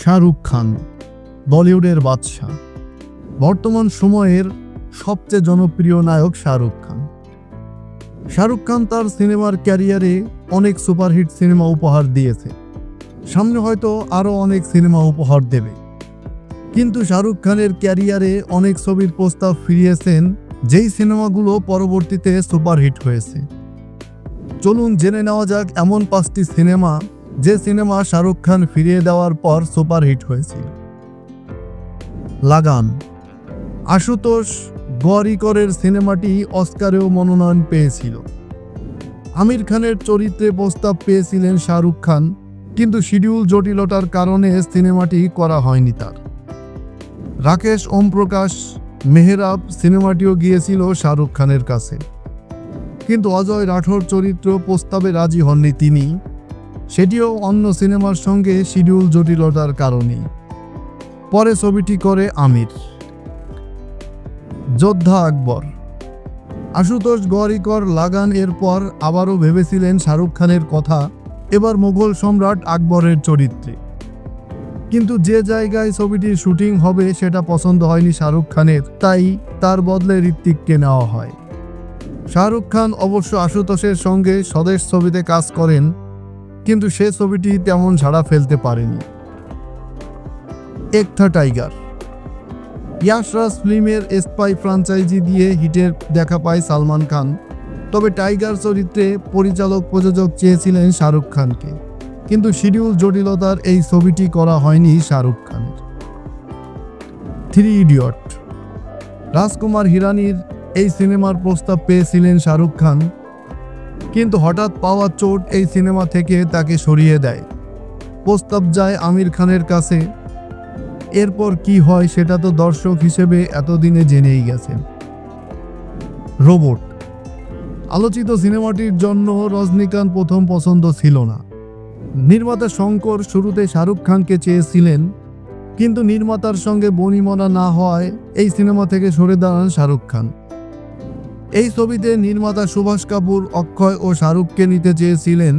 শাহরুখ খান বলিউডের বাদশা। বর্তমান সময়ের সবচেয়ে জনপ্রিয় নায়ক শাহরুখ খান। শাহরুখ খান তার সিনেমার ক্যারিয়ারে অনেক সুপারহিট সিনেমা উপহার দিয়েছে, সামনে হয়তো আরও অনেক সিনেমা উপহার দেবে। কিন্তু শাহরুখ খানের ক্যারিয়ারে অনেক ছবির প্রস্তাব ফিরিয়েছেন, যেই সিনেমাগুলো পরবর্তীতে সুপারহিট হয়েছে। চলুন জেনে নেওয়া যাক এমন 5টি সিনেমা যে সিনেমা শাহরুখ খান ফিরিয়ে দেওয়ার পর সুপারহিট হয়েছিল। লাগান। আশুতোষ গোয়ারিকরের সিনেমাটি অস্কারেও মনোনয়ন পেয়েছিল। আমির খানের চরিত্রে প্রস্তাব পেয়েছিলেন শাহরুখ খান, কিন্তু শিডিউল জটিলতার কারণে সিনেমাটি করা হয়নি তার। রাকেশ ওমপ্রকাশ মেহরাব সিনেমাটিও গিয়েছিল শাহরুখ খানের কাছে, কিন্তু অজয় রাঠোর চরিত্র প্রস্তাবে রাজি হননি তিনি, সেটিও অন্য সিনেমার সঙ্গে শিডিউল জটিলতার কারণেই। পরে ছবিটি করে আমির। যোদ্ধা আকবর। আশুতোষ গোয়ারিকর লাগান এর পর আবারও ভেবেছিলেন শাহরুখ খানের কথা, এবার মুঘল সম্রাট আকবরের চরিত্রে। কিন্তু যে জায়গায় ছবিটির শুটিং হবে সেটা পছন্দ হয়নি শাহরুখ খানের, তাই তার বদলে ঋত্বিককে নেওয়া হয়। শাহরুখ খান অবশ্য আশুতোষের সঙ্গে স্বদেশ ছবিতে কাজ করেন, কিন্তু সে ছবিটি তেমন ঝাড়া ফেলতে পারেনি। এক থা টাইগার। ইয়াশ রাজ ফিল্মের স্পাই ফ্র্যাঞ্চাইজি দিয়ে হিটের দেখা পায় সালমান খান, তবে টাইগার চরিত্রে পরিচালক প্রযোজক চেয়েছিলেন শাহরুখ খানকে, কিন্তু শিডিউল জটিলতার এই ছবিটি করা হয়নি শাহরুখ খানের। 3 ইডিয়ট। রাজকুমার হিরানির এই সিনেমার প্রস্তাব পেয়েছিলেন শাহরুখ খান, কিন্তু হঠাৎ পাওয়া চোট এই সিনেমা থেকে তাকে সরিয়ে দেয়। প্রস্তাব যায় আমির খানের কাছে। এরপর কি হয় সেটা তো দর্শক হিসেবে এতদিনে জেনেই গেছেন। রোবট। আলোচিত সিনেমাটির জন্য রজনীকান্ত প্রথম পছন্দ ছিল না। নির্মাতা শঙ্কর শুরুতে শাহরুখ খানকে চেয়েছিলেন, কিন্তু নির্মাতার সঙ্গে বনিবনা না হওয়ায় এই সিনেমা থেকে সরে দাঁড়ান শাহরুখ খান। এই ছবিতে নির্মাতা সুভাষ কাপুর অক্ষয় ও শাহরুখকে নিতে চেয়েছিলেন,